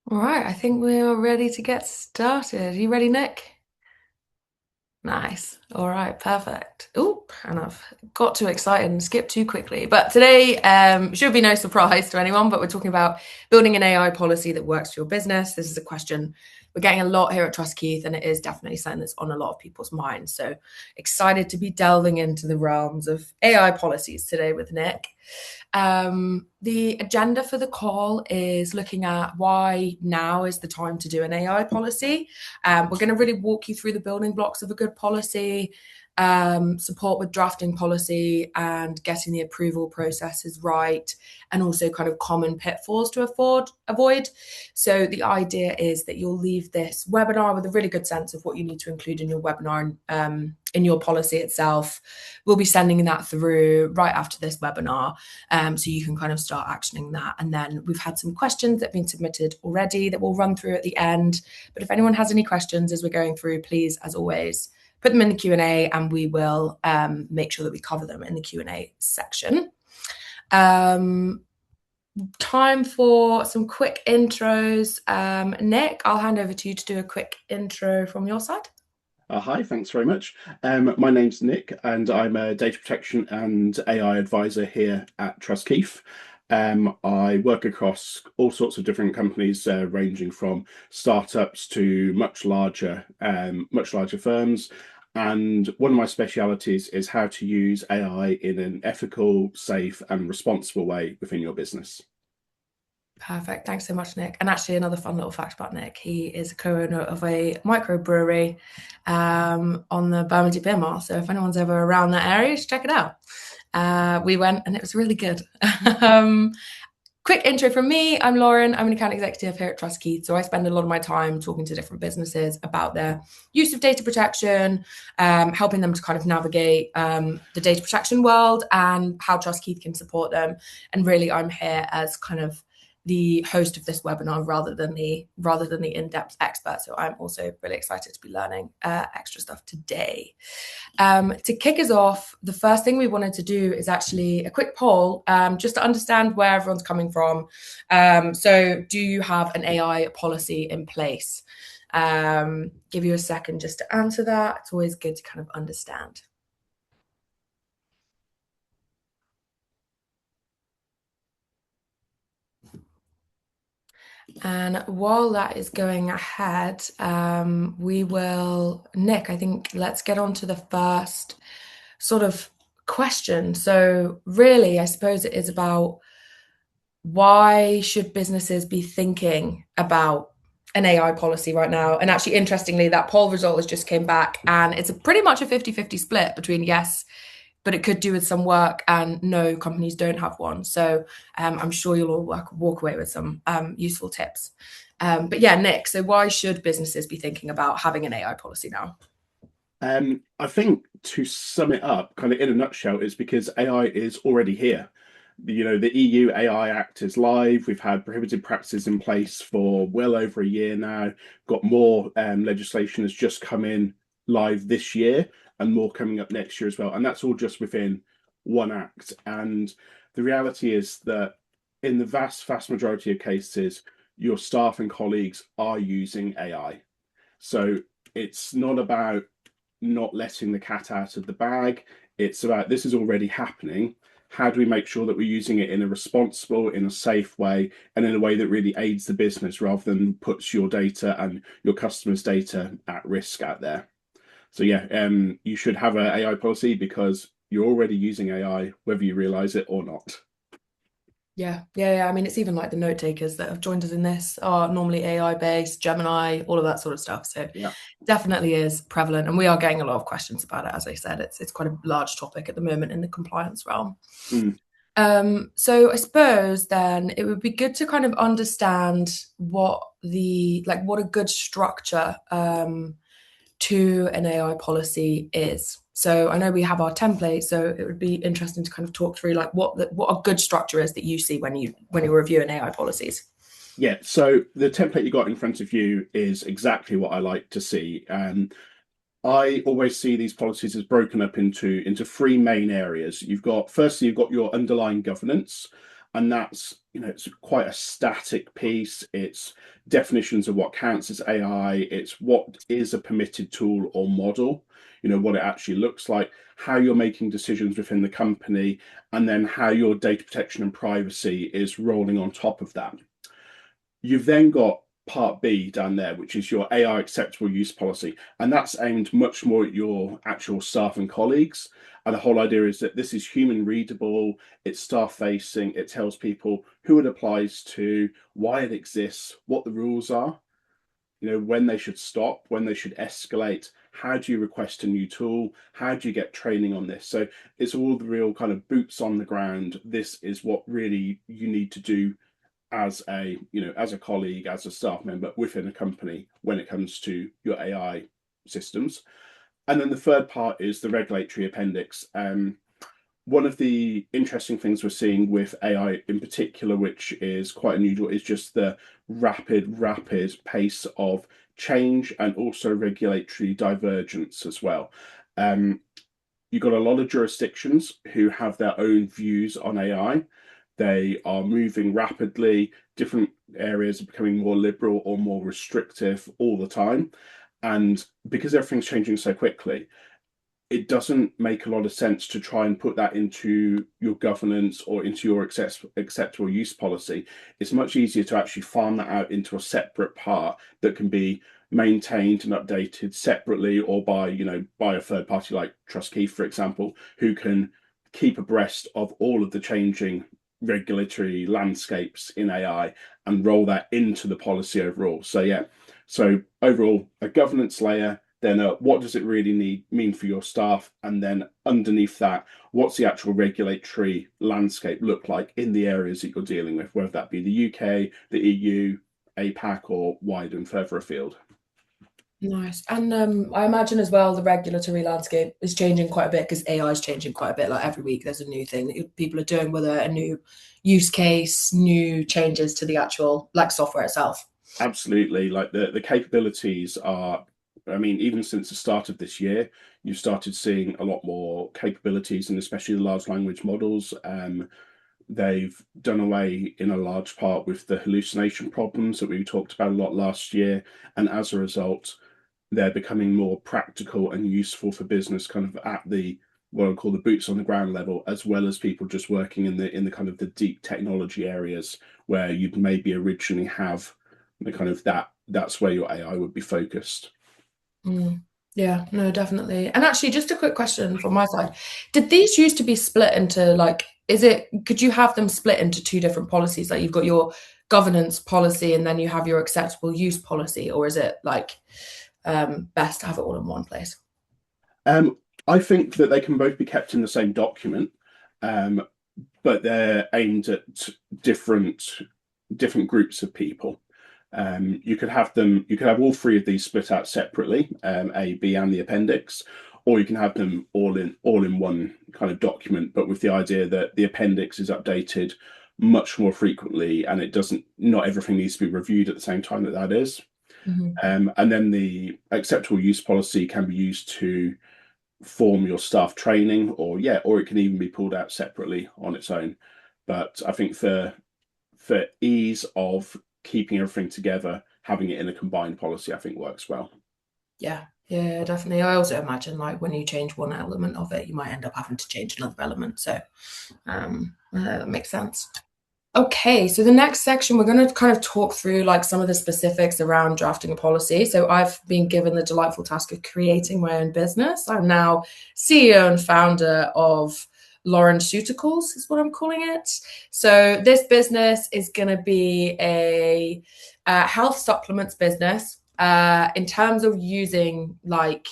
All right, I think we are ready to get started. You ready, Nick? Nice. All right, perfect. Oh, and I've got too excited and skipped too quickly. But today, should be no surprise to anyone, but we're talking about building an AI policy that works for your business. This is a question we're getting a lot here at Trust Keith, and it is definitely something that's on a lot of people's minds. So excited to be delving into the realms of AI policies today with Nick. The agenda for the call is looking at why now is the time to do an AI policy. We're going to really walk you through the building blocks of a good policy, support with drafting policy and getting the approval processes right, and also kind of common pitfalls to avoid. So the idea is that you'll leave this webinar with a really good sense of what you need to include in your webinar and in your policy itself. We'll be sending that through right after this webinar, so you can kind of start actioning that. And then we've had some questions that have been submitted already that we'll run through at the end. But if anyone has any questions as we're going through, please, as always, put them in the Q&A and we will make sure that we cover them in the Q&A section. Time for some quick intros. Nick, I'll hand over to you to do a quick intro from your side. Hi, thanks very much. My name's Nick, and I'm a data protection and AI advisor here at Trust Keith. I work across all sorts of different companies, ranging from startups to much larger firms. And one of my specialities is how to use AI in an ethical, safe, and responsible way within your business. Perfect. Thanks so much, Nick. And actually, another fun little fact about Nick, he is a co-owner of a microbrewery on the Bermondsey Beer Mile. So if anyone's ever around that area, you should check it out. We went and it was really good. Quick intro from me. I'm Lauren. I'm an account executive here at Trust Keith. So I spend a lot of my time talking to different businesses about their use of data protection, helping them to kind of navigate the data protection world and how Trust Keith can support them. And really, I'm here as kind of the host of this webinar rather than the in-depth expert. So I'm also really excited to be learning extra stuff today. To kick us off, the first thing we wanted to do is actually a quick poll, just to understand where everyone's coming from. So do you have an AI policy in place? Give you a second just to answer that. It's always good to kind of understand. And while that is going ahead, Nick, I think let's get on to the first sort of question. So, really, I suppose it is about why should businesses be thinking about an AI policy right now? And actually, interestingly, that poll result has just came back and it's pretty much a 50-50 split between yes, but it could do with some work, and no, companies don't have one. So I'm sure you'll all walk away with some useful tips. But yeah, Nick, so why should businesses be thinking about having an AI policy now? I think to sum it up, kind of in a nutshell, is because AI is already here. The EU AI Act is live. We've had prohibited practices in place for well over a year now. Got more legislation has just come in live this year, and more coming up next year as well. And that's all just within one act. And the reality is that in the vast majority of cases, your staff and colleagues are using AI. So it's not about not letting the cat out of the bag. It's about this is already happening. How do we make sure that we're using it in a responsible, in a safe way, and in a way that really aids the business rather than puts your data and your customers' data at risk out there? So yeah, you should have an AI policy because you're already using AI, whether you realize it or not. Yeah. I mean, it's even like the note takers that have joined us in this are normally AI based, Gemini, all of that sort of stuff. So Yeah. definitely is prevalent, and we are getting a lot of questions about it. As I said, it's quite a large topic at the moment in the compliance realm. Mm. So I suppose then it would be good to kind of understand what a good structure to an AI policy is. So I know we have our template, so it would be interesting to kind of talk through like what a good structure is that you see when you're reviewing AI policies. Yeah, so the template you got in front of you is exactly what I like to see. I always see these policies as broken up into three main areas. You've got firstly, you've got your underlying governance, And that's, it's quite a static piece. It's definitions of what counts as AI. It's what is a permitted tool or model, what it actually looks like, how you're making decisions within the company, and then how your data protection and privacy is rolling on top of that. You've then got part B down there, which is your AI acceptable use policy. And that's aimed much more at your actual staff and colleagues. And the whole idea is that this is human readable, it's staff facing, it tells people who it applies to, why it exists, what the rules are, when they should stop, when they should escalate, how do you request a new tool, how do you get training on this? So it's all the real kind of boots on the ground. This is what really you need to do as a as a colleague, as a staff member within a company when it comes to your AI systems. And then the third part is the regulatory appendix. One of the interesting things we're seeing with AI in particular, which is quite unusual, is just the rapid pace of change and also regulatory divergence as well. You've got a lot of jurisdictions who have their own views on AI. They are moving rapidly. Different areas are becoming more liberal or more restrictive all the time. And because everything's changing so quickly, it doesn't make a lot of sense to try and put that into your governance or into your acceptable use policy. It's much easier to actually farm that out into a separate part that can be maintained and updated separately, or by a third party like TrustKey, for example, who can keep abreast of all of the changing regulatory landscapes in AI and roll that into the policy overall. So overall, a governance layer, then what does it really mean for your staff? And then underneath that, what's the actual regulatory landscape look like in the areas that you're dealing with, whether that be the UK, the EU, APAC, or wider and further afield? Nice. And I imagine as well the regulatory landscape is changing quite a bit because AI is changing quite a bit. Like every week there's a new thing that people are doing with a new use case, new changes to the actual like software itself. Absolutely. Like the capabilities are, I mean, even since the start of this year, you've started seeing a lot more capabilities, and especially the large language models. They've done away in a large part with the hallucination problems that we talked about a lot last year. And as a result, they're becoming more practical and useful for business kind of at the what I call the boots on the ground level, as well as people just working in the kind of the deep technology areas where you'd maybe originally have the kind of that's where your AI would be focused. Mm. Yeah, no, definitely. And actually, just a quick question from my side. Did these used to be split into like, could you have them split into two different policies? Like you've got your governance policy and then you have your acceptable use policy, or is it like best to have it all in one place? Um, I think that they can both be kept in the same document, um, but they're aimed at different groups of people. You could have all three of these split out separately, A, B, and the appendix, or you can have them all in one kind of document, but with the idea that the appendix is updated much more frequently, and not everything needs to be reviewed at the same time that is. Mhm. And then the acceptable use policy can be used to form your staff training, or it can even be pulled out separately on its own. But I think for ease of keeping everything together, having it in a combined policy, I think works well. Yeah, yeah, definitely. I also imagine like when you change one element of it, you might end up having to change another element. So that makes sense. Okay, so the next section, we're going to kind of talk through like some of the specifics around drafting a policy. So I've been given the delightful task of creating my own business. I'm now CEO and founder of Lauren Ceuticals, is what I'm calling it. So this business is going to be a health supplements business. In terms of using like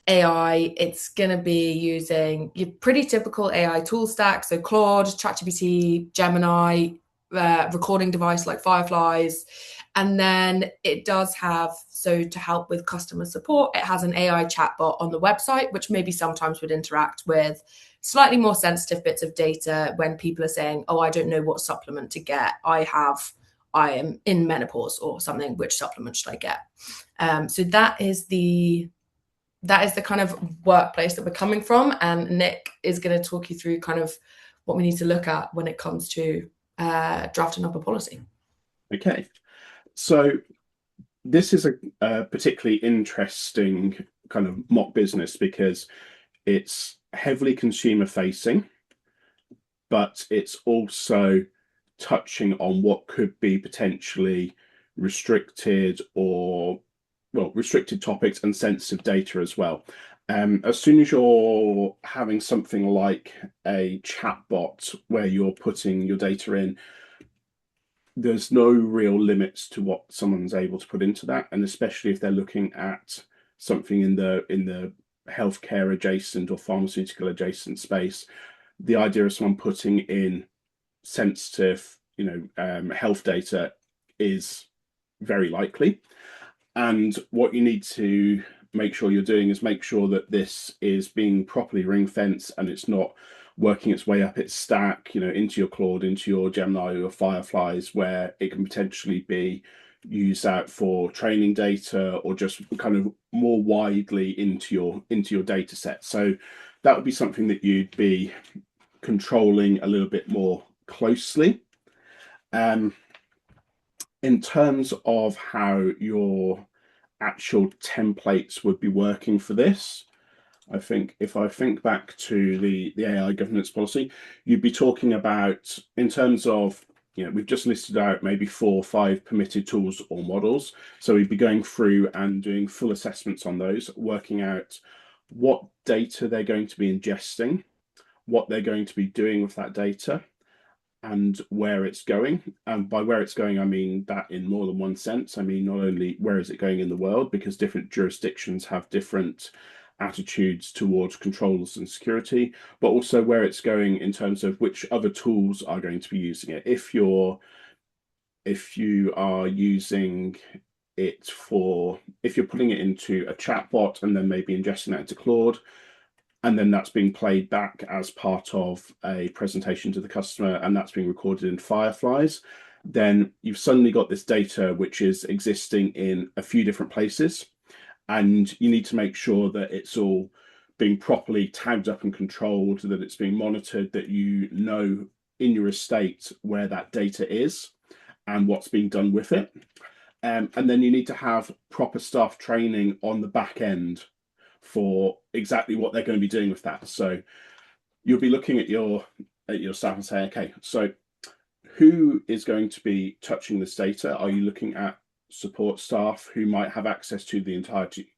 AI, it's going to be using your pretty typical AI tool stack. So Claude, ChatGPT, Gemini, recording device like Fireflies. And then it does have, so to help with customer support, it has an AI chatbot on the website, which maybe sometimes would interact with slightly more sensitive bits of data when people are saying, oh, I don't know what supplement to get. I am in menopause or something. Which supplement should I get? So that is the kind of workplace that we're coming from. And Nick is going to talk you through kind of what we need to look at when it comes to drafting up a policy. Okay, so this is a particularly interesting kind of mock business because it's heavily consumer facing, but it's also touching on what could be potentially restricted or, well, restricted topics and sensitive data as well. As soon as you're having something like a chatbot where you're putting your data in, there's no real limits to what someone's able to put into that, and especially if they're looking at something in the healthcare adjacent or pharmaceutical adjacent space. The idea of someone putting in sensitive, health data is very likely. And what you need to make sure you're doing is make sure that this is being properly ring fenced and it's not working its way up its stack, into your Claude, into your Gemini or your Fireflies, where it can potentially be used out for training data or just kind of more widely into your data set. So that would be something that you'd be controlling a little bit more closely. In terms of how your actual templates would be working for this, I think if I think back to the AI governance policy, you'd be talking about, in terms of, we've just listed out maybe 4 or 5 permitted tools or models. So we'd be going through and doing full assessments on those, working out what data they're going to be ingesting, what they're going to be doing with that data, and where it's going. And by where it's going, I mean that in more than one sense. I mean, not only where is it going in the world, because different jurisdictions have different attitudes towards controls and security, but also where it's going in terms of which other tools are going to be using it. If you are using it if you're putting it into a chatbot and then maybe ingesting that into Claude, and then that's being played back as part of a presentation to the customer, and that's being recorded in Fireflies, then you've suddenly got this data which is existing in a few different places, and you need to make sure that it's all being properly tagged up and controlled, that it's being monitored, that in your estate where that data is and what's being done with it. And then you need to have proper staff training on the back end for exactly what they're going to be doing with that. So you'll be looking at your staff and say, okay, so who is going to be touching this data? Are you looking at support staff who might have access to the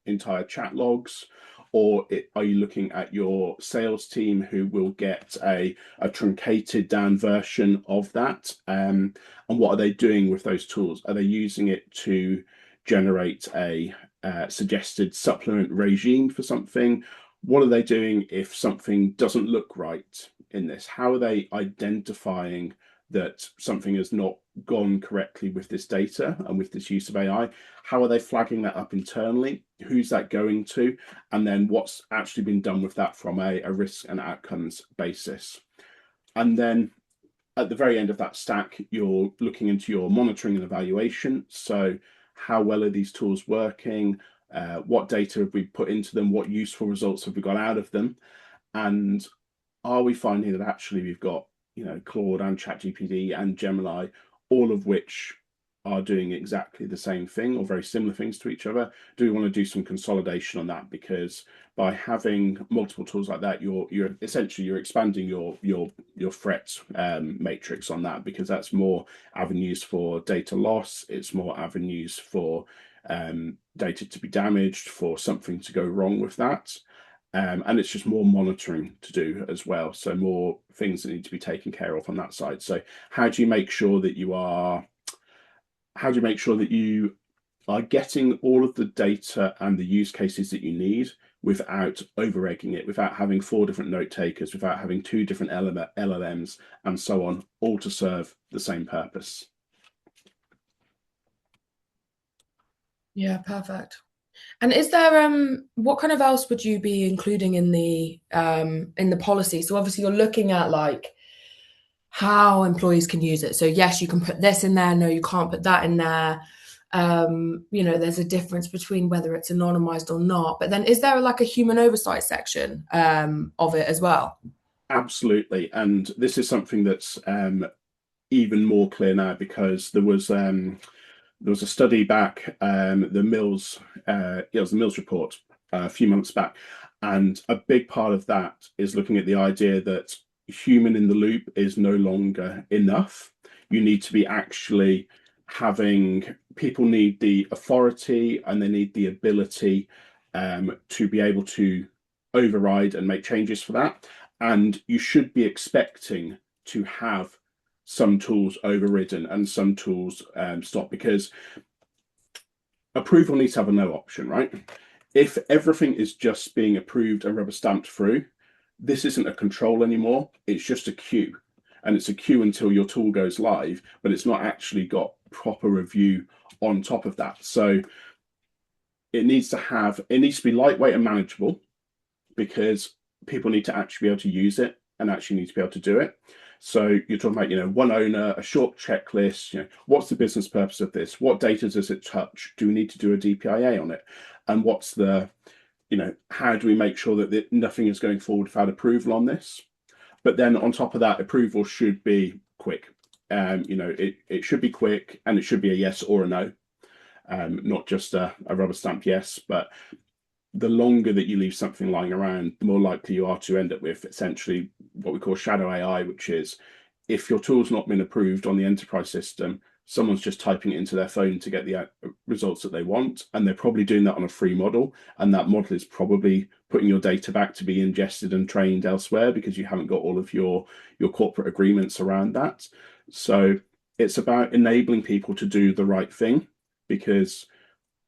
entire chat logs? Or are you looking at your sales team who will get a truncated down version of that? And what are they doing with those tools? Are they using it to generate a suggested supplement regime for something? What are they doing if something doesn't look right in this? How are they identifying that something has not gone correctly with this data and with this use of AI? How are they flagging that up internally? Who's that going to? And then what's actually been done with that from a risk and outcomes basis? And then at the very end of that stack, you're looking into your monitoring and evaluation. So how well are these tools working? What data have we put into them? What useful results have we got out of them? And are we finding that actually we've got, Claude and ChatGPT and Gemini, all of which are doing exactly the same thing or very similar things to each other? Do we want to do some consolidation on that? Because by having multiple tools like that, you're essentially expanding your threat matrix on that, because that's more avenues for data loss. It's more avenues for data to be damaged, for something to go wrong with that. And it's just more monitoring to do as well. So more things that need to be taken care of on that side. So how do you make sure that you are getting all of the data and the use cases that you need without over-egging it, without having 4 different note takers, without having 2 different LLMs and so on, all to serve the same purpose? Yeah, perfect. And is there what kind of else would you be including in the policy? So obviously you're looking at like how employees can use it. So yes, you can put this in there. No, you can't put that in there. There's a difference between whether it's anonymized or not. But then is there like a human oversight section of it as well? Absolutely. And this is something that's even more clear now because there was a study back, the Mills, it was the Mills report a few months back, and a big part of that is looking at the idea that human in the loop is no longer enough. You need to be actually having people need the authority and they need the ability to be able to override and make changes for that. And you should be expecting to have some tools overridden and some tools stopped because approval needs to have a no option, right? If everything is just being approved and rubber stamped through, this isn't a control anymore. It's just a queue. And it's a queue until your tool goes live, but it's not actually got proper review on top of that. So it needs to be lightweight and manageable because people need to actually be able to use it and actually need to be able to do it. So you're talking about, one owner, a short checklist, what's the business purpose of this? What data does it touch? Do we need to do a DPIA on it? And what's how do we make sure that nothing is going forward without approval on this? But then on top of that, approval should be quick. It should be quick and it should be a yes or a no, not just a rubber stamp yes. But the longer that you leave something lying around, the more likely you are to end up with essentially what we call shadow AI, which is if your tool's not been approved on the enterprise system, someone's just typing it into their phone to get the results that they want. And they're probably doing that on a free model. And that model is probably putting your data back to be ingested and trained elsewhere because you haven't got all of your corporate agreements around that. So it's about enabling people to do the right thing because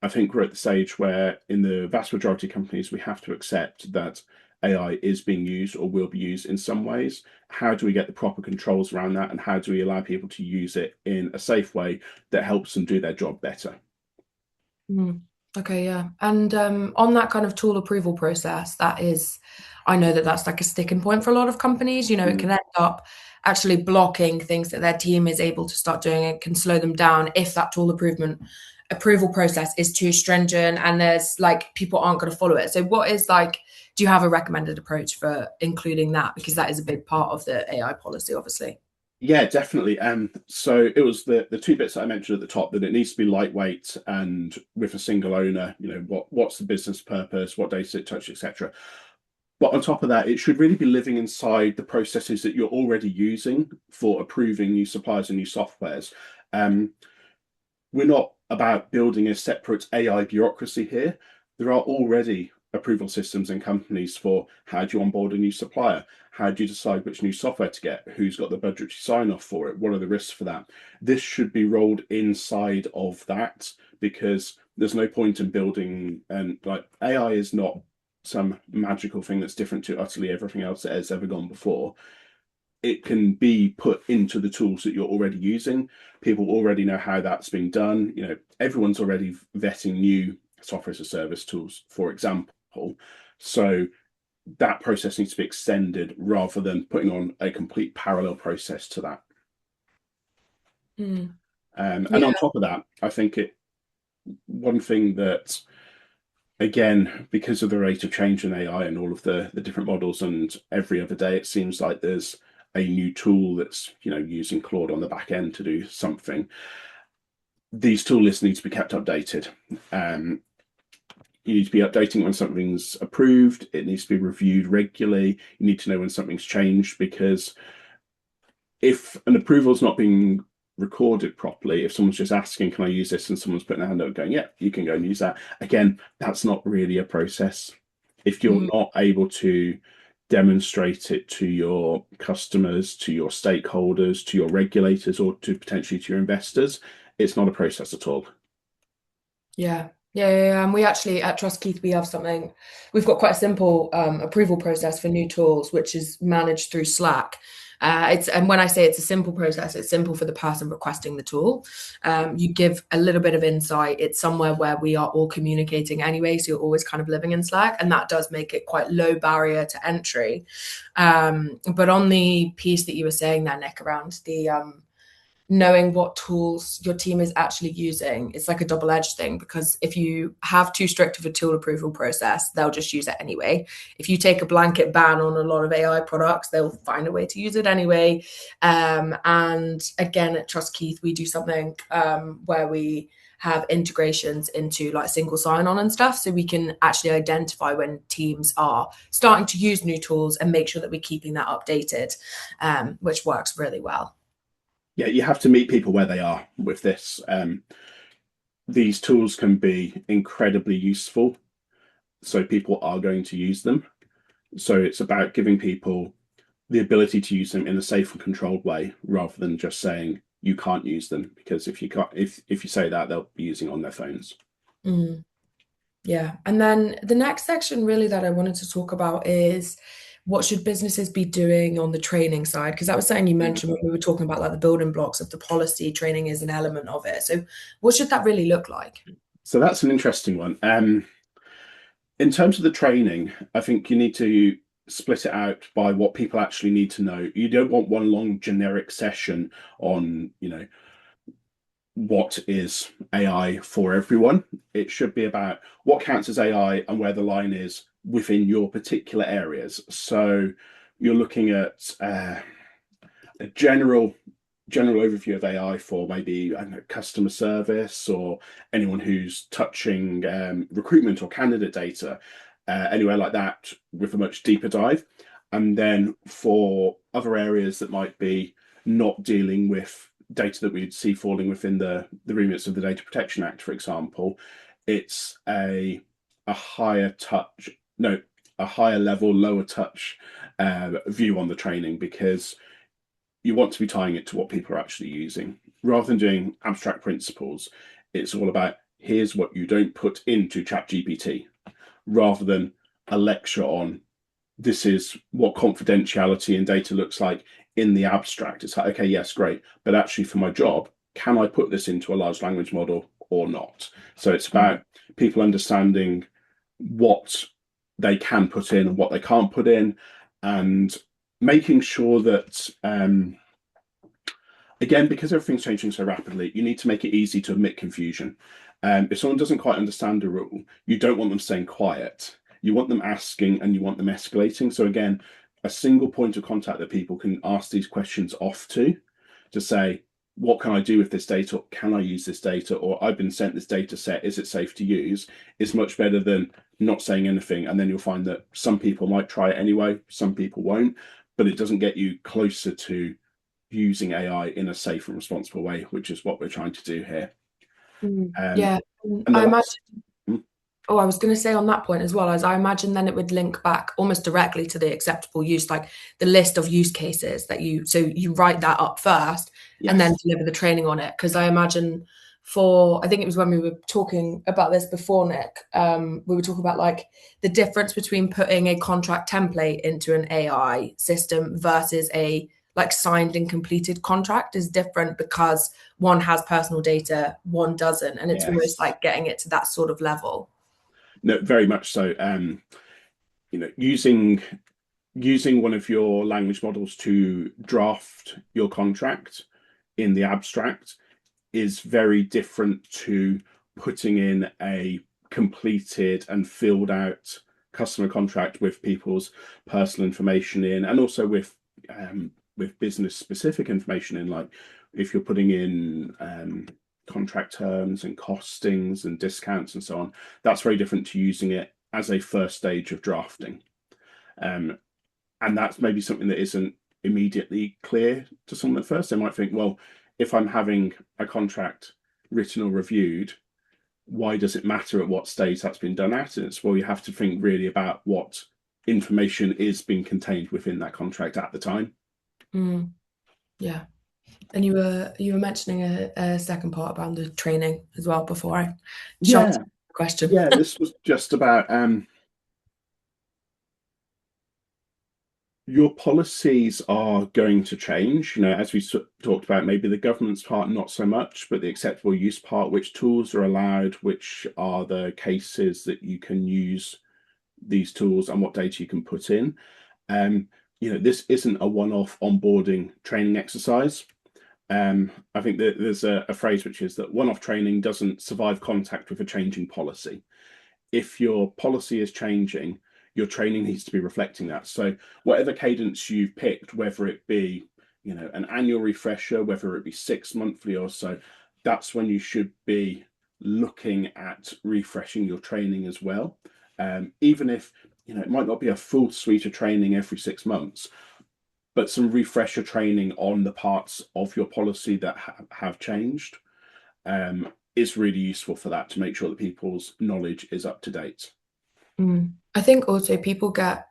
I think we're at the stage where in the vast majority of companies, we have to accept that AI is being used or will be used in some ways. How do we get the proper controls around that? And how do we allow people to use it in a safe way that helps them do their job better? Mm. Okay, yeah. And on that kind of tool approval process, I know that that's like a sticking point for a lot of companies. It Mm. can end up actually blocking things that their team is able to start doing. It can slow them down if that tool approval process is too stringent and there's like people aren't going to follow it. So do you have a recommended approach for including that? Because that is a big part of the AI policy, obviously. Yeah, definitely. So it was the two bits that I mentioned at the top that it needs to be lightweight and with a single owner. What's the business purpose, what data it touch, etc. But on top of that, it should really be living inside the processes that you're already using for approving new suppliers and new softwares. Um, we're not about building a separate AI bureaucracy here. There are already approval systems in companies for how do you onboard a new supplier? How do you decide which new software to get? Who's got the budgetary sign off for it? What are the risks for that? This should be rolled inside of that because there's no point in building, and like AI is not some magical thing that's different to utterly everything else that has ever gone before. It can be put into the tools that you're already using. People already know how that's being done. Everyone's already vetting new software as a service tools, for example. So that process needs to be extended rather than putting on a complete parallel process to that. Mm. And Yeah. on top of that, I think one thing that again, because of the rate of change in AI and all of the different models, and every other day it seems like there's a new tool that's using Claude on the back end to do something. These tool lists need to be kept updated. You need to be updating when something's approved. It needs to be reviewed regularly. You need to know when something's changed because if an approval is not being recorded properly, if someone's just asking, can I use this? And someone's putting a hand up going, yeah, you can go and use that. Again, that's not really a process. If you're Mm. not able to demonstrate it to your customers, to your stakeholders, to your regulators, or to potentially to your investors, it's not a process at all. Yeah. Yeah. And we actually at Trust Keith, we've got quite a simple approval process for new tools, which is managed through Slack. And when I say it's a simple process, it's simple for the person requesting the tool. You give a little bit of insight. It's somewhere where we are all communicating anyway, so you're always kind of living in Slack, and that does make it quite low barrier to entry. But on the piece that you were saying there, Nick, around knowing what tools your team is actually using, it's like a double-edged thing, because if you have too strict of a tool approval process, they'll just use it anyway. If you take a blanket ban on a lot of AI products, they'll find a way to use it anyway. And again, at Trust Keith, we do something where we have integrations into like single sign-on and stuff, so we can actually identify when teams are starting to use new tools and make sure that we're keeping that updated, which works really well. Yeah, you have to meet people where they are with this. These tools can be incredibly useful, so people are going to use them. So it's about giving people the ability to use them in a safe and controlled way, rather than just saying you can't use them, because if you can't, if you say that, they'll be using it on their phones. Mm. Yeah. And then the next section really that I wanted to talk about is what should businesses be doing on the training side? Because that was something you Yeah. mentioned when we were talking about like the building blocks of the policy. Training is an element of it. So what should that really look like? So that's an interesting one. In terms of the training, I think you need to split it out by what people actually need to know. You don't want one long generic session on, what is AI for everyone. It should be about what counts as AI and where the line is within your particular areas. So you're looking at a general overview of AI for maybe, I don't know, customer service, or anyone who's touching recruitment or candidate data, anywhere like that, with a much deeper dive. And then for other areas that might be not dealing with data that we'd see falling within the remits of the Data Protection Act, for example, it's a higher touch, no, a higher level, lower touch view on the training, because you want to be tying it to what people are actually using. Rather than doing abstract principles, it's all about here's what you don't put into ChatGPT, rather than a lecture on this is what confidentiality and data looks like in the abstract. It's like, okay, yes, great, but actually for my job, can I put this into a large language model or not? So it's about people understanding what they can put in and what they can't put in, and making sure that again, because everything's changing so rapidly, you need to make it easy to admit confusion. If someone doesn't quite understand a rule, you don't want them staying quiet. You want them asking, and you want them escalating. So again, a single point of contact that people can ask these questions off to say, what can I do with this data? Can I use this data? Or I've been sent this data set. Is it safe to use? Is much better than not saying anything. And then you'll find that some people might try it anyway, some people won't, but it doesn't get you closer to using AI in a safe and responsible way, which is what we're trying to do here. Um, Yeah. and the I imagine. last, mm, Oh, I was going to say on that point as well, as I imagine then it would link back almost directly to the acceptable use, like the list of use cases that so you write that up first and then yes, deliver the training on it. Because I imagine I think it was when we were talking about this before, Nick, we were talking about like the difference between putting a contract template into an AI system versus a like signed and completed contract is different, because one has personal data, one doesn't. And it's almost yes, like getting it to that sort of level. no, very much so. Using one of your language models to draft your contract in the abstract is very different to putting in a completed and filled out customer contract with people's personal information in, and also with business specific information in, like if you're putting in contract terms and costings and discounts and so on. That's very different to using it as a first stage of drafting. Um, and that's maybe something that isn't immediately clear to someone at first. They might think, well, if I'm having a contract written or reviewed, why does it matter at what stage that's been done at? And it's, well, you have to think really about what information is being contained within that contract at the time. Mm, yeah. And you were mentioning a second part about the training as well before I jumped to Yeah, the question. yeah. This was just about your policies are going to change. As we talked about, maybe the government's part, not so much, but the acceptable use part, which tools are allowed, which are the cases that you can use these tools, and what data you can put in. Um, this isn't a one-off onboarding training exercise. I think that there's a phrase which is that one-off training doesn't survive contact with a changing policy. If your policy is changing, your training needs to be reflecting that. So whatever cadence you've picked, whether it be, an annual refresher, whether it be 6 monthly or so, that's when you should be looking at refreshing your training as well. Even if, it might not be a full suite of training every 6 months, but some refresher training on the parts of your policy that have changed is really useful for that, to make sure that people's knowledge is up to date. I think also people get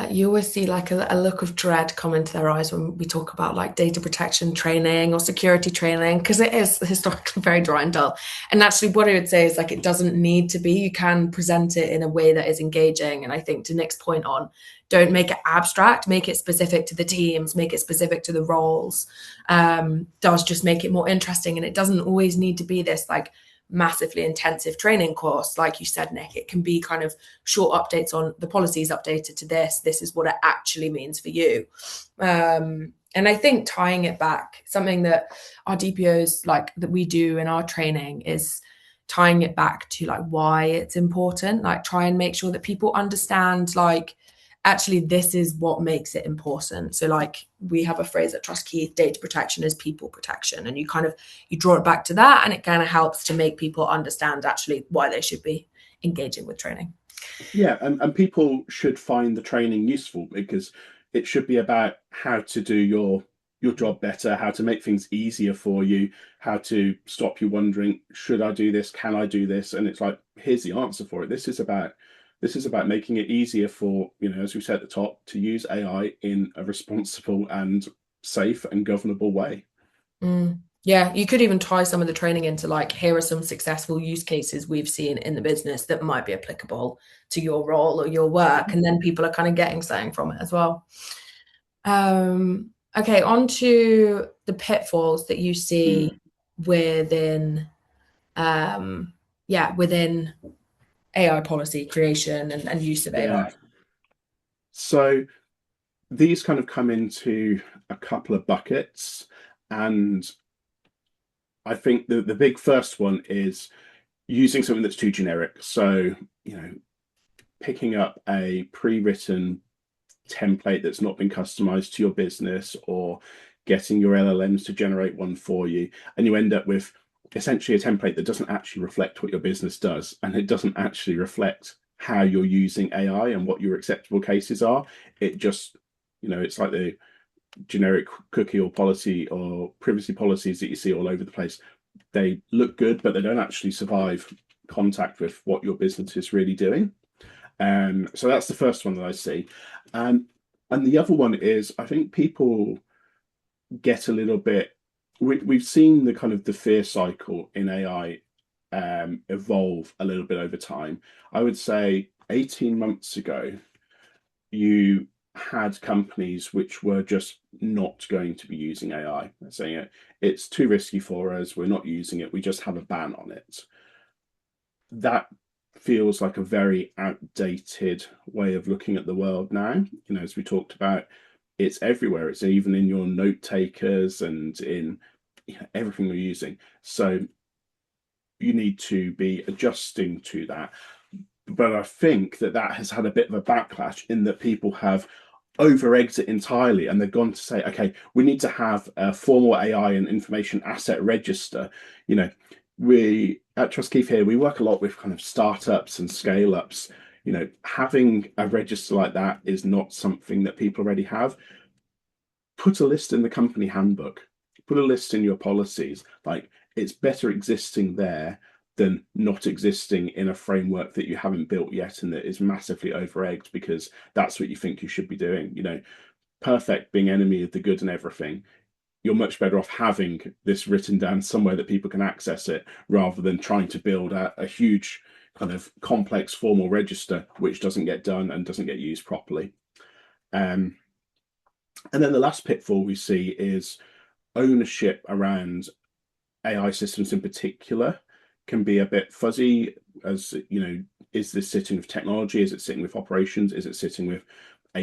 you always see like a look of dread come into their eyes when we talk about like data protection training or security training, because it is historically very dry and dull. And actually, what I would say is like it doesn't need to be. You can present it in a way that is engaging. And I think to Nick's point on, don't make it abstract, make it specific to the teams, make it specific to the roles. Does just make it more interesting. And it doesn't always need to be this like massively intensive training course, like you said, Nick. It can be kind of short updates on the policies updated to this is what it actually means for you. And I think tying it back, something that our DPOs like that we do in our training is tying it back to like why it's important, like try and make sure that people understand like actually this is what makes it important. So like we have a phrase at Trust Keith, data protection is people protection, and you draw it back to that, and it kind of helps to make people understand actually why they should be engaging with training. Yeah, and people should find the training useful, because it should be about how to do your job better, how to make things easier for you, how to stop you wondering, should I do this? Can I do this? And it's like, here's the answer for it. This is about making it easier for, as we said at the top, to use AI in a responsible and safe and governable way. Yeah, you could even tie some of the training into like, here are some successful use cases we've seen in the business that might be applicable to your role or your work. And then people are kind of getting something from it as well. Okay, on to the pitfalls that you see within within AI policy creation and use of Yeah. AI. So these kind of come into a couple of buckets. And I think the big first one is using something that's too generic. So, picking up a pre-written template that's not been customized to your business, or getting your LLMs to generate one for you, and you end up with essentially a template that doesn't actually reflect what your business does, and it doesn't actually reflect how you're using AI and what your acceptable cases are. It just, it's like the generic cookie or policy or privacy policies that you see all over the place. They look good, but they don't actually survive contact with what your business is really doing. So that's the first one that I see. And the other one is, I think people get a little bit, we've seen the kind of the fear cycle in AI evolve a little bit over time. I would say 18 months ago, you had companies which were just not going to be using AI. They're saying it's too risky for us, we're not using it, we just have a ban on it. That feels like a very outdated way of looking at the world now. As we talked about, it's everywhere. It's even in your note takers and in everything we're using. So you need to be adjusting to that. But I think that has had a bit of a backlash, in that people have over-egged it entirely, and they've gone to say, okay, we need to have a formal AI and information asset register. We at Trust Keith here, we work a lot with kind of startups and scale ups. Having a register like that is not something that people already have. Put a list in the company handbook, put a list in your policies. Like, it's better existing there than not existing in a framework that you haven't built yet and that is massively over-egged because that's what you think you should be doing. Perfect being enemy of the good and everything. You're much better off having this written down somewhere that people can access it, rather than trying to build a huge kind of complex formal register which doesn't get done and doesn't get used properly. And then the last pitfall we see is ownership around AI systems in particular can be a bit fuzzy. As is this sitting with technology? Is it sitting with operations? Is it sitting with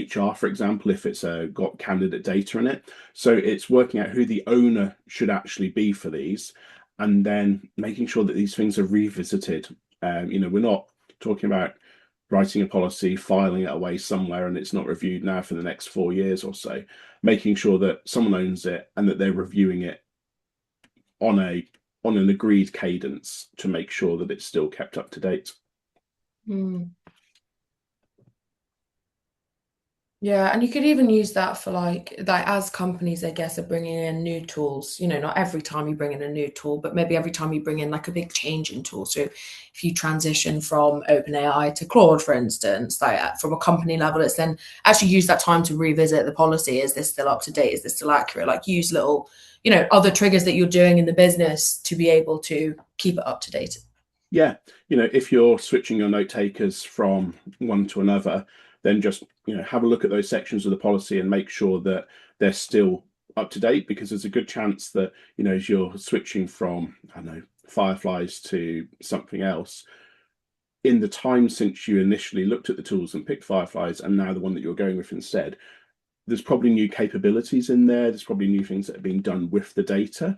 HR, for example, if it's got candidate data in it. So it's working out who the owner should actually be for these, and then making sure that these things are revisited. We're not talking about writing a policy, filing it away somewhere, and it's not reviewed now for the next 4 years or so. Making sure that someone owns it and that they're reviewing it on an agreed cadence to make sure that it's still kept up to date. Mm. Yeah, and you could even use that for like as companies, I guess, are bringing in new tools. Not every time you bring in a new tool, but maybe every time you bring in like a big change in tool. So if you transition from OpenAI to Claude, for instance, like from a company level, it's then actually use that time to revisit the policy. Is this still up to date? Is this still accurate? Like use little, other triggers that you're doing in the business to be able to keep it up to date. Yeah, if you're switching your note takers from one to another, then just have a look at those sections of the policy and make sure that they're still up to date, because there's a good chance that as you're switching from, I don't know, fireflies to something else, in the time since you initially looked at the tools and picked fireflies and now the one that you're going with instead, there's probably new capabilities in there. There's probably new things that are being done with the data,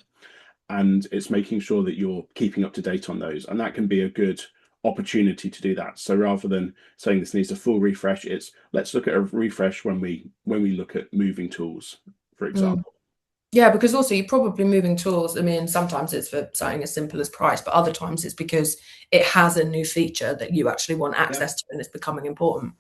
and it's making sure that you're keeping up to date on those, and that can be a good opportunity to do that. So rather than saying this needs a full refresh, it's let's look at a refresh when we look at moving tools, for Mm. example. Yeah, because also you're probably moving tools. I mean, sometimes it's for something as simple as price, but other times it's because it has a new feature that you actually want Yeah. access to and it's becoming important.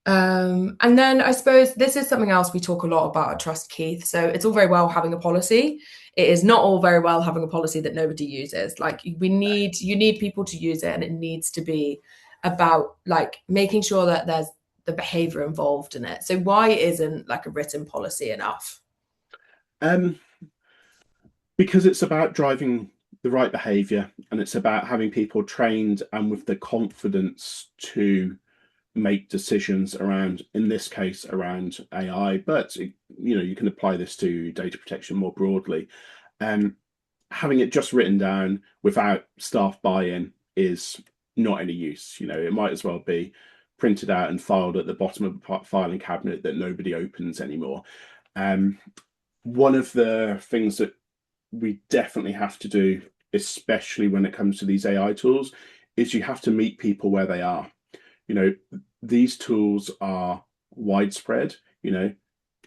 And then I suppose this is something else we talk a lot about at Trust Keith. So it's all very well having a policy. It is not all very well having a policy that nobody uses. Like you need people to use it, and it needs to be about like making sure that there's the behavior involved in it. So why isn't like a written policy enough? Um, because it's about driving the right behavior, and it's about having people trained and with the confidence to make decisions around, in this case, around AI, but you can apply this to data protection more broadly. Um, Having it just written down without staff buy-in is not any use. It might as well be printed out and filed at the bottom of a filing cabinet that nobody opens anymore. Um, One of the things that we definitely have to do, especially when it comes to these AI tools, is you have to meet people where they are. You know, these tools are widespread.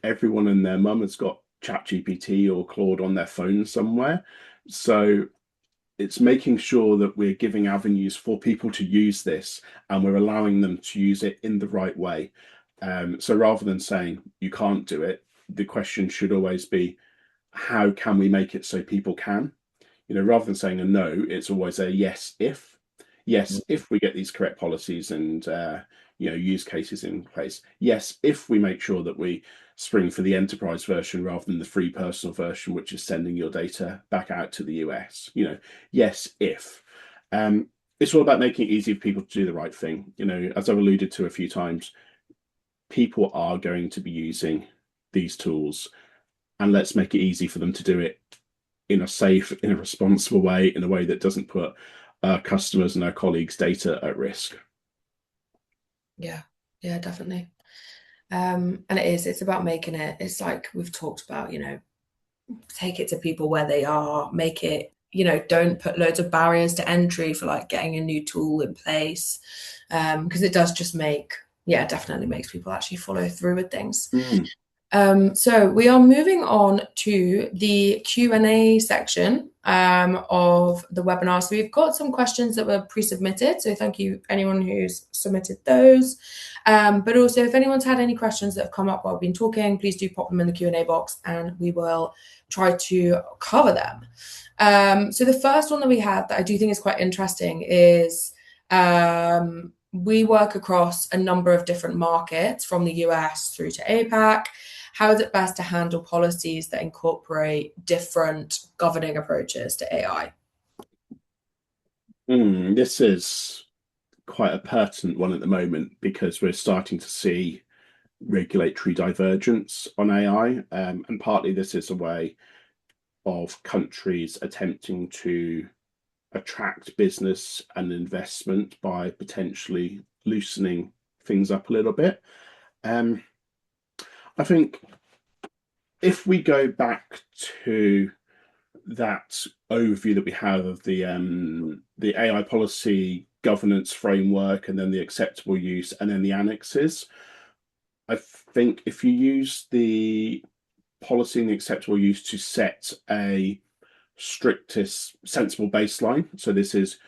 Everyone and their mum has got ChatGPT or Claude on their phone somewhere. So it's making sure that we're giving avenues for people to use this, and we're allowing them to use it in the right way. So rather than saying you can't do it, the question should always be, how can we make it so people can? Rather than saying a no, it's always a yes if. Yes, if we get these correct policies and use cases in place. Yes, if we make sure that we spring for the enterprise version rather than the free personal version, which is sending your data back out to the US. Yes, if. It's all about making it easy for people to do the right thing. As I've alluded to a few times, people are going to be using these tools, and let's make it easy for them to do it in a safe, in a responsible way, in a way that doesn't put our customers and our colleagues' data at risk. Yeah, yeah, definitely. And it's about making it's like we've talked about, take it to people where they are, make it, don't put loads of barriers to entry for like getting a new tool in place. Because it does just definitely makes people actually follow through with things. Mm. So we are moving on to the Q&A section of the webinar. So we've got some questions that were pre-submitted. So thank you anyone who's submitted those. But also if anyone's had any questions that have come up while we've been talking, please do pop them in the Q&A box and we will try to cover them. So the first one that we have that I do think is quite interesting is we work across a number of different markets from the US through to APAC. How is it best to handle policies that incorporate different governing approaches to AI? This is quite a pertinent one at the moment, because we're starting to see regulatory divergence on AI. And partly this is a way of countries attempting to attract business and investment by potentially loosening things up a little bit. Um, I think if we go back to that overview that we have of the AI policy governance framework, and then the acceptable use, and then the annexes, I think if you use the policy and the acceptable use to set a strictest sensible baseline. So this is,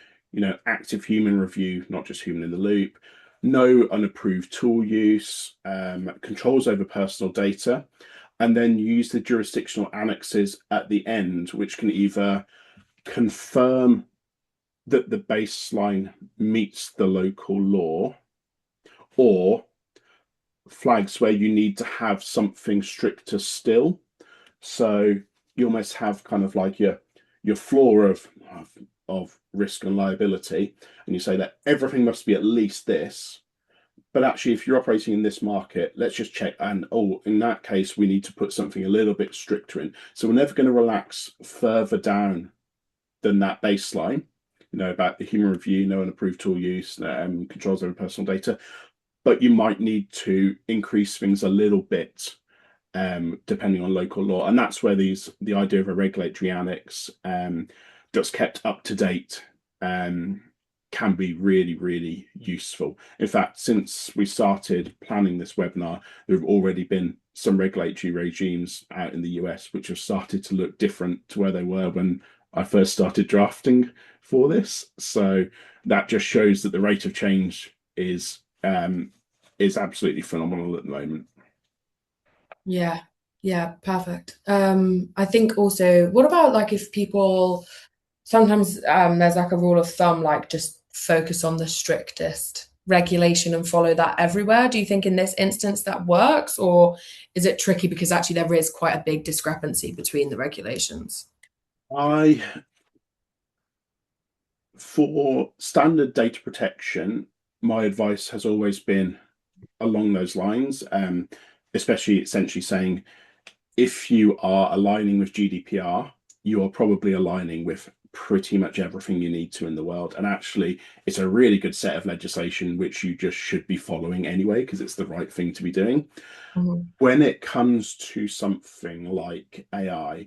active human review, not just human in the loop, no unapproved tool use, controls over personal data, and then use the jurisdictional annexes at the end, which can either confirm that the baseline meets the local law, or flags where you need to have something stricter still. So you almost have kind of like your floor of risk and liability, and you say that everything must be at least this. But actually, if you're operating in this market, let's just check. And in that case, we need to put something a little bit stricter in. So we're never going to relax further down than that baseline, about the human review, no unapproved tool use, controls over personal data. But you might need to increase things a little bit depending on local law. And that's where the idea of a regulatory annex that's kept up to date can be really, really useful. In fact, since we started planning this webinar, there have already been some regulatory regimes out in the US which have started to look different to where they were when I first started drafting for this. So that just shows that the rate of change is absolutely phenomenal at the moment. Yeah, yeah, perfect. I think also, what about like if people sometimes there's like a rule of thumb, like just focus on the strictest regulation and follow that everywhere. Do you think in this instance that works, or is it tricky because actually there is quite a big discrepancy between the regulations? I For standard data protection, my advice has always been along those lines, especially essentially saying if you are aligning with GDPR, you are probably aligning with pretty much everything you need to in the world. And actually, it's a really good set of legislation which you just should be following anyway, because it's the right thing to be doing. Mhm. When it comes to something like AI,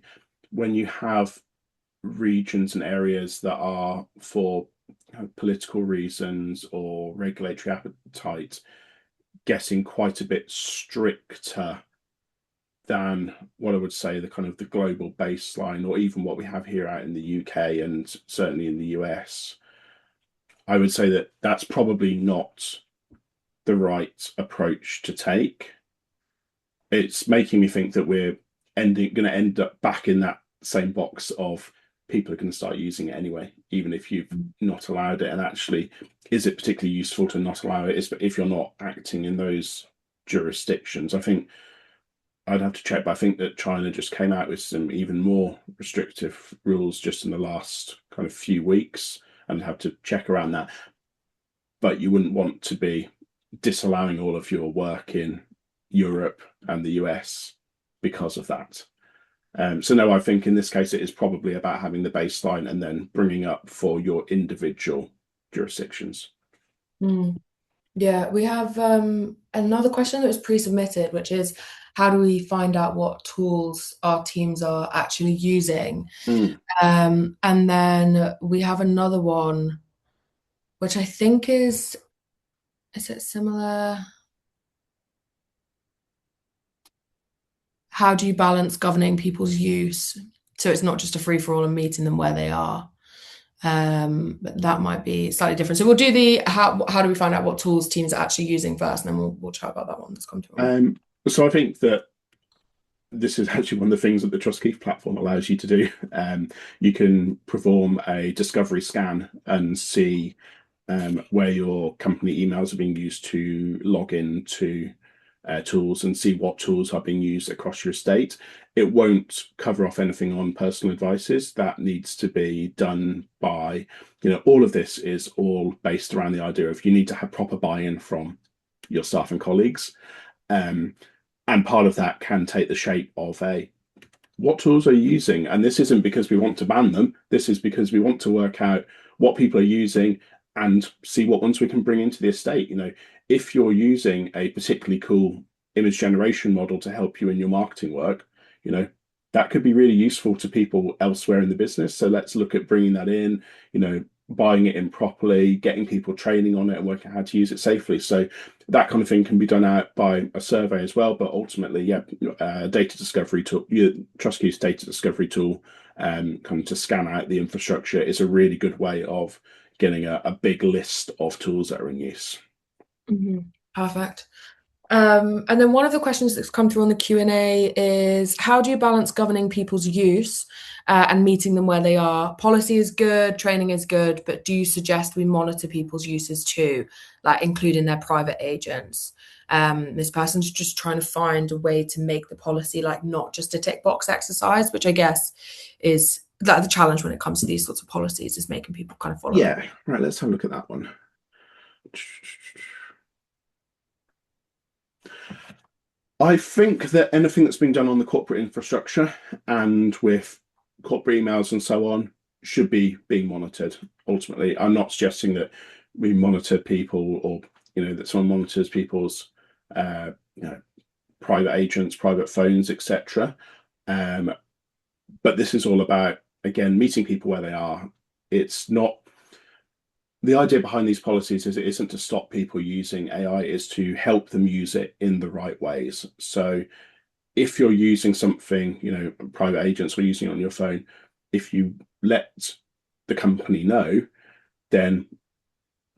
when you have regions and areas that are for political reasons or regulatory appetite getting quite a bit stricter than what I would say the kind of the global baseline, or even what we have here out in the UK and certainly in the US, I would say that that's probably not the right approach to take. It's making me think that we're going to end up back in that same box of people are going to start using it anyway, even if you've not allowed it. And actually, is it particularly useful to not allow it if you're not acting in those jurisdictions? I think I'd have to check, but I think that China just came out with some even more restrictive rules just in the last kind of few weeks, and have to check around that. But you wouldn't want to be disallowing all of your work in Europe and the US because of that. So no, I think in this case it is probably about having the baseline and then bringing up for your individual jurisdictions. Mm. Yeah, we have another question that was pre-submitted, which is how do we find out what tools our teams are actually using? Mm. And then we have another one, which I think is it similar? How do you balance governing people's use so it's not just a free for all and meeting them where they are? But that might be slightly different. So we'll do the how do we find out what tools teams are actually using first, and then we'll chat about that one that's come to mind. So I think that this is actually one of the things that the TrustKeith platform allows you to do. You can perform a discovery scan and see where your company emails are being used to log into tools, and see what tools are being used across your estate. It won't cover off anything on personal advices. That needs to be done by, all of this is all based around the idea of you need to have proper buy-in from your staff and colleagues. And part of that can take the shape of what tools are you using? And this isn't because we want to ban them. This is because we want to work out what people are using and see what ones we can bring into the estate. If you're using a particularly cool image generation model to help you in your marketing work, you know, that could be really useful to people elsewhere in the business. So let's look at bringing that in, buying it in properly, getting people training on it and working out how to use it safely. So that kind of thing can be done out by a survey as well. But ultimately, yeah, data discovery tool, your TrustQ's data discovery tool, kind of to scan out the infrastructure is a really good way of getting a big list of tools that are in use. Perfect. And then one of the questions that's come through on the Q&A is, how do you balance governing people's use and meeting them where they are? Policy is good, training is good, but do you suggest we monitor people's uses too, like including their private agents? This person's just trying to find a way to make the policy like not just a tick box exercise, which I guess is the challenge when it comes to these sorts of policies, is making people kind of follow them. Yeah, right, let's have a look at that one. I think that anything that's been done on the corporate infrastructure and with corporate emails and so on should be being monitored. Ultimately, I'm not suggesting that we monitor people or that someone monitors people's private agents, private phones, etc. But this is all about, again, meeting people where they are. It's not the idea behind these policies is it isn't to stop people using AI, is to help them use it in the right ways. So if you're using something, private agents were using it on your phone, if you let the company know, then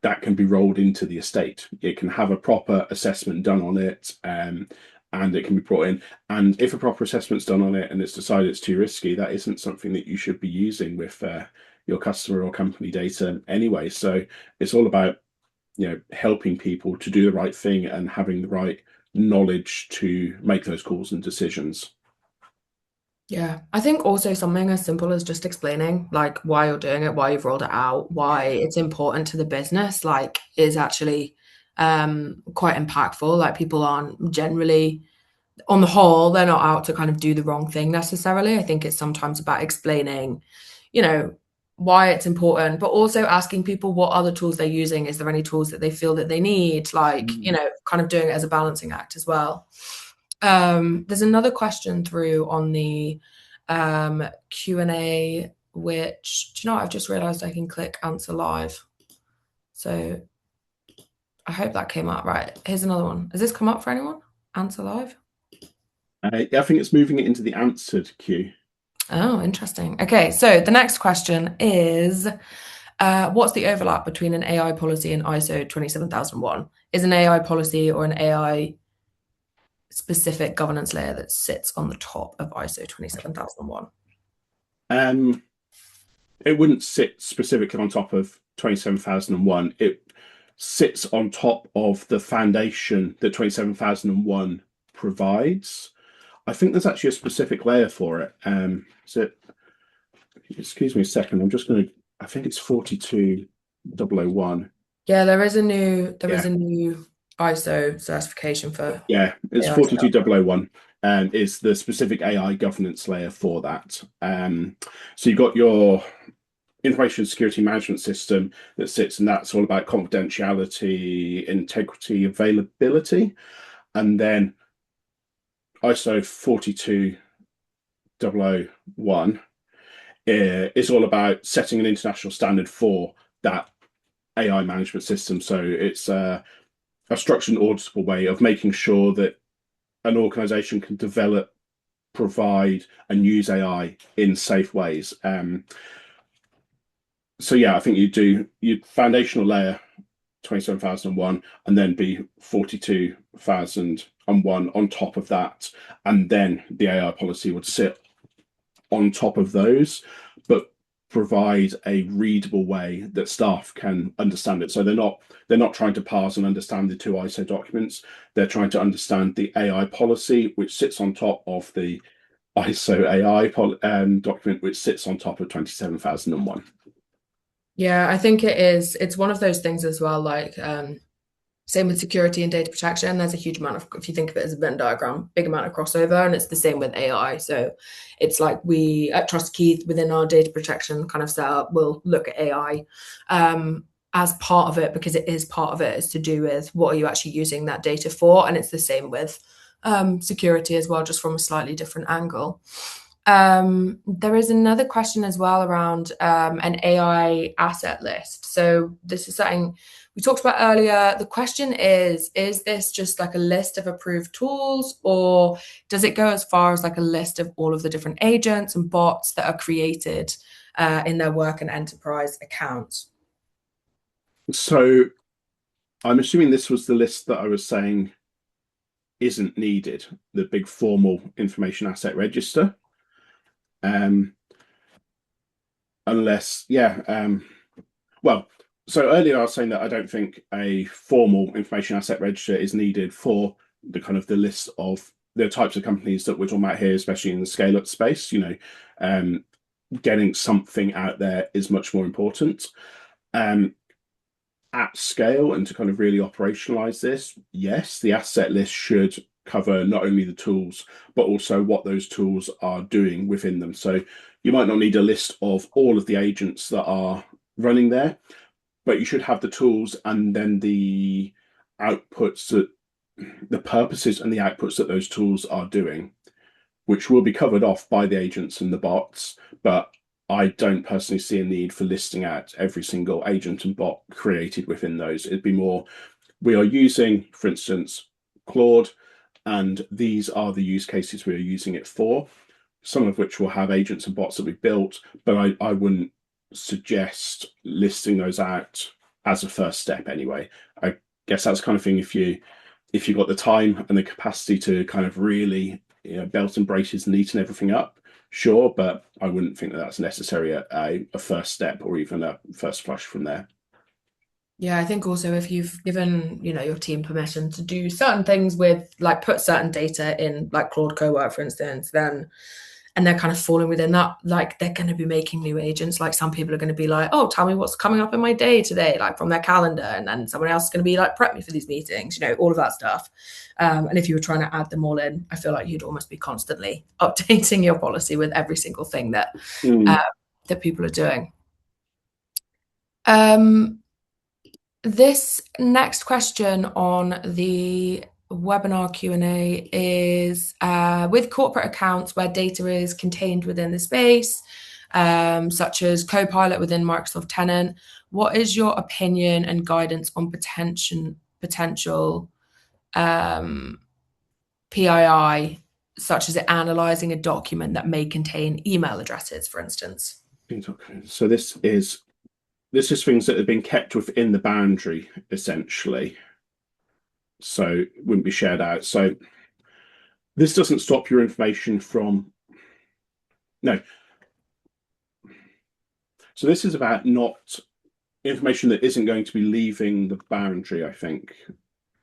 that can be rolled into the estate. It can have a proper assessment done on it, and it can be brought in. And if a proper assessment's done on it and it's decided it's too risky, that isn't something that you should be using with your customer or company data anyway. So it's all about helping people to do the right thing and having the right knowledge to make those calls and decisions. Yeah, I think also something as simple as just explaining like why you're doing it, why you've rolled it out, why it's important to the business, like is actually quite impactful. Like people aren't generally, on the whole, they're not out to kind of do the wrong thing necessarily. I think it's sometimes about explaining, you know, why it's important, but also asking people what other tools they're using. Is there any tools that they feel that they need? Like, kind of doing it as a balancing act as well. There's another question through on the Q&A, which, do you know what? I've just realized I can click answer live. So I hope that came up right. Here's another one. Has this come up for anyone? Answer live? I think it's moving it into the answered queue. Oh, interesting. Okay, so the next question is, what's the overlap between an AI policy and ISO 27001? Is an AI policy or an AI specific governance layer that sits on the top of ISO 27001? It wouldn't sit specifically on top of 27001. It sits on top of the foundation that 27001 provides. I think there's actually a specific layer for it. So, excuse me a second. I think it's 42001. Yeah, there is a new ISO certification for It's AI stuff. 42001 is the specific AI governance layer for that. So you've got your information security management system that sits, and that's all about confidentiality, integrity, availability. And then ISO 42001 is all about setting an international standard for that AI management system. So it's a structured and auditable way of making sure that an organization can develop, provide, and use AI in safe ways. So yeah, I think you do your foundational layer 27001 and then be 42001 on top of that, and then the AI policy would sit on top of those, but provide a readable way that staff can understand it. So they're not trying to parse and understand the two ISO documents. They're trying to understand the AI policy, which sits on top of the ISO AI document, which sits on top of 27001. Yeah, I think it is. It's one of those things as well, like same with security and data protection. There's a huge amount of, if you think of it as a Venn diagram, big amount of crossover, and it's the same with AI. So it's like we at TrustKey within our data protection kind of setup will look at AI. as part of it, because it is part of it, is to do with what are you actually using that data for. And it's the same with security as well, just from a slightly different angle. There is another question as well around an AI asset list. So this is something we talked about earlier. The question is this just like a list of approved tools, or does it go as far as like a list of all of the different agents and bots that are created in their work and enterprise accounts? So I'm assuming this was the list that I was saying isn't needed, the big formal information asset register. Um, unless, yeah, well, so earlier I was saying that I don't think a formal information asset register is needed for the kind of the list of the types of companies that we're talking about here, especially in the scale up space. Getting something out there is much more important. At scale and to kind of really operationalize this, yes, the asset list should cover not only the tools, but also what those tools are doing within them. So you might not need a list of all of the agents that are running there, but you should have the tools and then the outputs that the purposes and the outputs that those tools are doing, which will be covered off by the agents and the bots. But I don't personally see a need for listing out every single agent and bot created within those. It'd be more, we are using, for instance, Claude, and these are the use cases we are using it for, some of which will have agents and bots that we built, but I wouldn't suggest listing those out as a first step anyway. I guess that's the kind of thing if you've got the time and the capacity to kind of really belt and braces neaten everything up, sure, but I wouldn't think that that's necessary a first step or even a first flush from there. Yeah, I think also if you've given, your team permission to do certain things with like put certain data in like Claude Cowork, for instance, then and they're kind of falling within that, like they're going to be making new agents. Like some people are going to be like, oh, tell me what's coming up in my day today, like from their calendar. And then someone else is going to be like, prep me for these meetings, all of that stuff. And if you were trying to add them all in, I feel like you'd almost be constantly updating your policy with every single thing that Mm. that people are doing. Um, This next question on the webinar Q&A is with corporate accounts where data is contained within the space, such as Copilot within Microsoft Tenant, what is your opinion and guidance on potential PII, such as it analyzing a document that may contain email addresses, for instance? So this is things that have been kept within the boundary, essentially. So it wouldn't be shared out. So this doesn't stop your information from, no. So this is about not information that isn't going to be leaving the boundary, I think,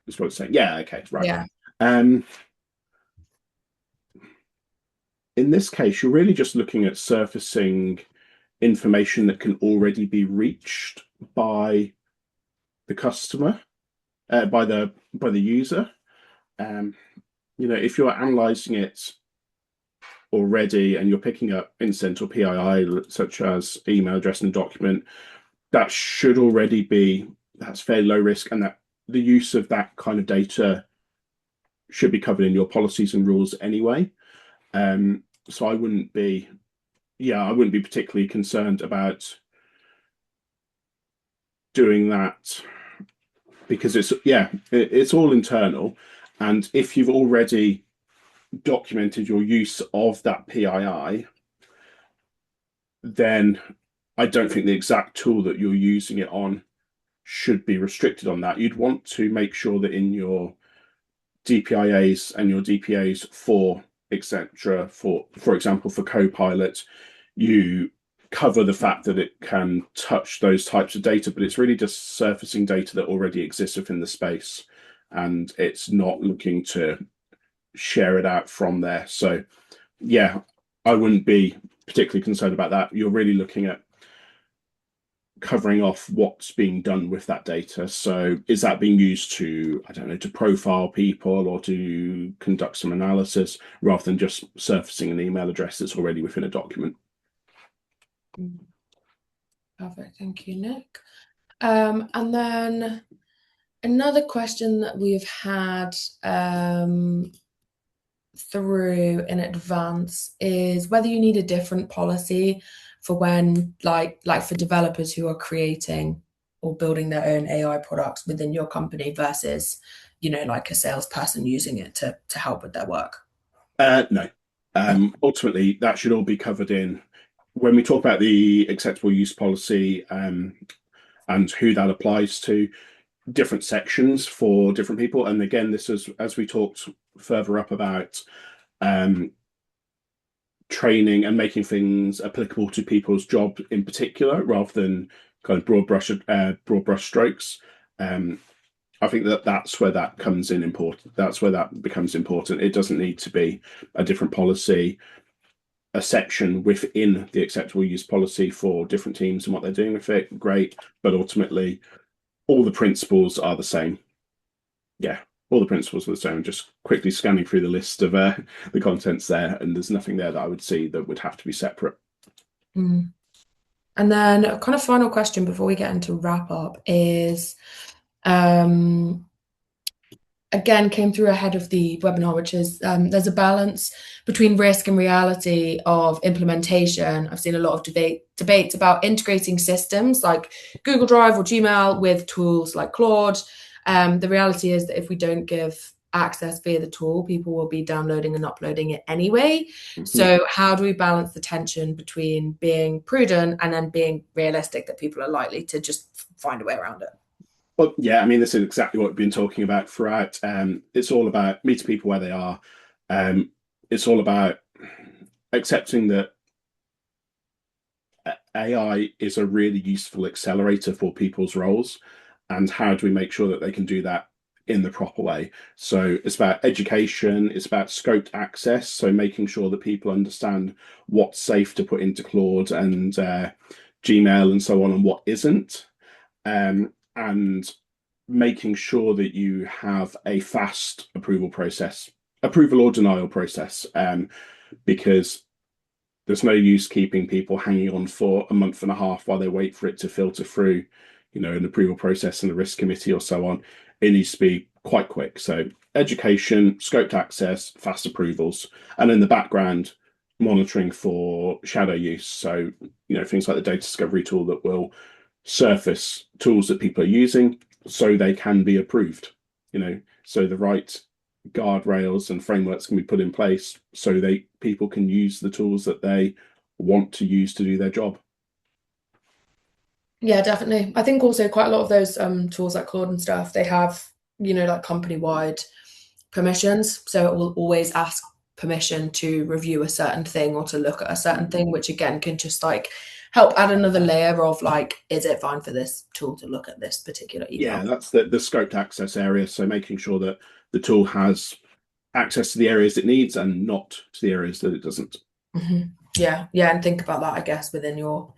is what it's saying. Yeah, okay, right. Yeah. In this case, you're really just looking at surfacing information that can already be reached by the customer, by the user. If you're analyzing it already and you're picking up instant or PII, such as email address and document, that should already be, that's fairly low risk, and that the use of that kind of data should be covered in your policies and rules anyway. So I wouldn't be particularly concerned about doing that because it's all internal. And if you've already documented your use of that PII, then I don't think the exact tool that you're using it on should be restricted on that. You'd want to make sure that in your DPIAs and your DPAs for etc. For example, for Copilot, you cover the fact that it can touch those types of data, but it's really just surfacing data that already exists within the space, and it's not looking to share it out from there. So yeah, I wouldn't be particularly concerned about that. You're really looking at covering off what's being done with that data. So is that being used to, I don't know, to profile people or to conduct some analysis rather than just surfacing an email address that's already within a document? Perfect. Thank you, Nick. And then another question that we've had through in advance is whether you need a different policy for when like for developers who are creating or building their own AI products within your company versus, like a salesperson using it to help with their work. No. Ultimately, that should all be covered in when we talk about the acceptable use policy, and who that applies to, different sections for different people. And again, this is as we talked further up about um, training and making things applicable to people's job in particular, rather than kind of broad brush strokes. Um, I think that that's where that comes in important. That's where that becomes important. It doesn't need to be a different policy, a section within the acceptable use policy for different teams and what they're doing with it. Great, but ultimately, all the principles are the same. Yeah, all the principles are the same. Just quickly scanning through the list of the contents there, and there's nothing there that I would see that would have to be separate. Mm. And then a kind of final question before we get into wrap up is um, again came through ahead of the webinar, which is there's a balance between risk and reality of implementation. I've seen a lot of debates about integrating systems like Google Drive or Gmail with tools like Claude. The reality is that if we don't give access via the tool, people will be downloading and uploading it anyway. Mhm. So how do we balance the tension between being prudent and then being realistic that people are likely to just find a way around it? Well, yeah, I mean, this is exactly what we've been talking about throughout. It's all about meeting people where they are. Um, it's all about accepting that AI is a really useful accelerator for people's roles, and how do we make sure that they can do that in the proper way? So it's about education, it's about scoped access, so making sure that people understand what's safe to put into Claude and Gmail and so on, and what isn't, and making sure that you have a fast approval or denial process, because there's no use keeping people hanging on for a month and a half while they wait for it to filter through, an approval process and the risk committee or so on. It needs to be quite quick. So education, scoped access, fast approvals, and in the background, monitoring for shadow use. So, things like the data discovery tool that will surface tools that people are using so they can be approved, so the right guardrails and frameworks can be put in place so people can use the tools that they want to use to do their job. Yeah, definitely. I think also quite a lot of those tools like Claude and stuff, they have, like company-wide permissions. So it will always ask permission to review a certain thing or to look at a certain thing, which again can just like help add another layer of like, is it fine for this tool to look at this particular Yeah, email? that's the scoped access area. So making sure that the tool has access to the areas it needs and not to the areas that it doesn't. Hmm. Yeah, yeah, and think about that, I guess, within your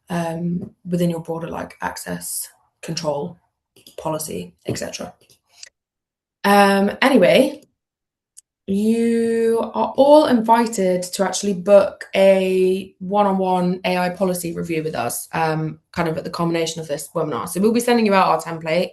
broader like access control policy, etc. Anyway, you are all invited to actually book a one-on-one AI policy review with us, kind of at the culmination of this webinar. So we'll be sending you out our template.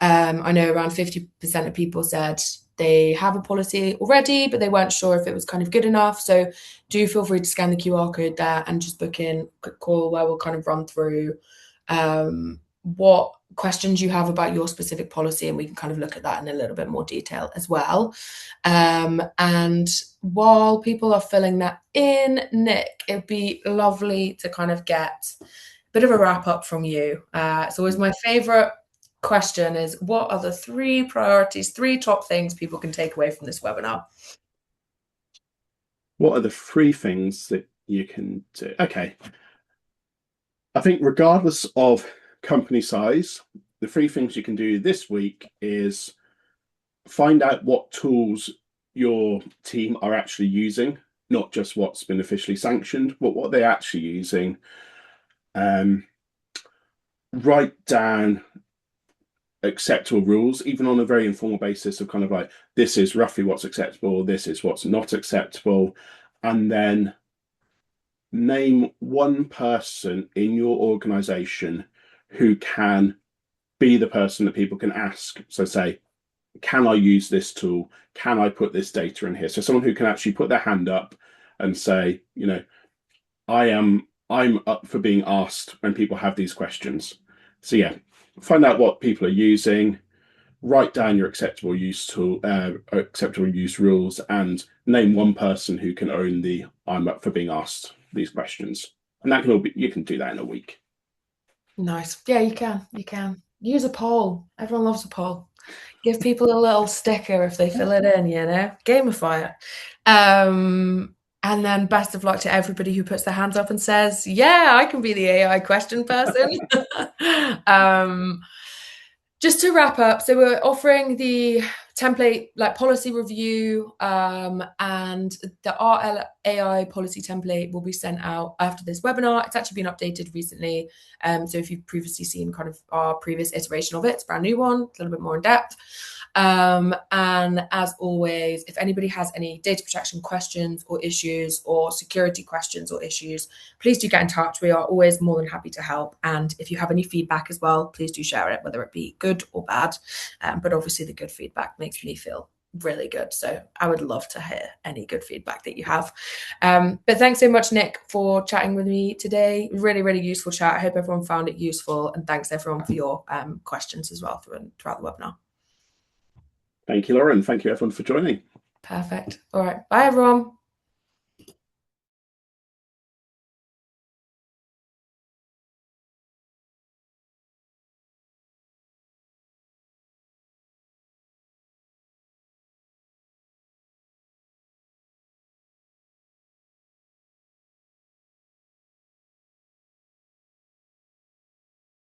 I know around 50% of people said they have a policy already, but they weren't sure if it was kind of good enough. So do feel free to scan the QR code there and just book in a quick call where we'll kind of run through what questions you have about your specific policy, and we can kind of look at that in a little bit more detail as well. And while people are filling that in, Nick, it'd be lovely to kind of get a bit of a wrap up from you. It's always my favorite question is what are the three priorities, three top things people can take away from this webinar? What are the three things that you can do? Okay. I think regardless of company size, the three things you can do this week is find out what tools your team are actually using, not just what's been officially sanctioned, but what they're actually using. Write down acceptable rules, even on a very informal basis of kind of like, this is roughly what's acceptable, this is what's not acceptable. And then name one person in your organization who can be the person that people can ask. So say, can I use this tool? Can I put this data in here? So someone who can actually put their hand up and say, I'm up for being asked when people have these questions. So yeah, find out what people are using, write down your acceptable use tool, acceptable use rules, and name one person who can own the I'm up for being asked these questions. And that can all be, you can do that in a week. Nice. Yeah, you can. You can. Use a poll. Everyone loves a poll. Give people a little sticker if they fill it in, gamify it. And then best of luck to everybody who puts their hands up and says, yeah, I can be the AI question person. Just to wrap up, so we're offering the template like policy review, and the AI policy template will be sent out after this webinar. It's actually been updated recently. So if you've previously seen kind of our previous iteration of it, it's a brand new one, a little bit more in depth. And as always, if anybody has any data protection questions or issues or security questions or issues, please do get in touch. We are always more than happy to help. And if you have any feedback as well, please do share it, whether it be good or bad. But obviously the good feedback makes me feel really good. So I would love to hear any good feedback that you have. But thanks so much, Nick, for chatting with me today. Really, really useful chat. I hope everyone found it useful. And thanks everyone for your questions as well throughout the webinar. Thank you, Lauren. Thank you, everyone, for joining. Perfect. All right. Bye, everyone.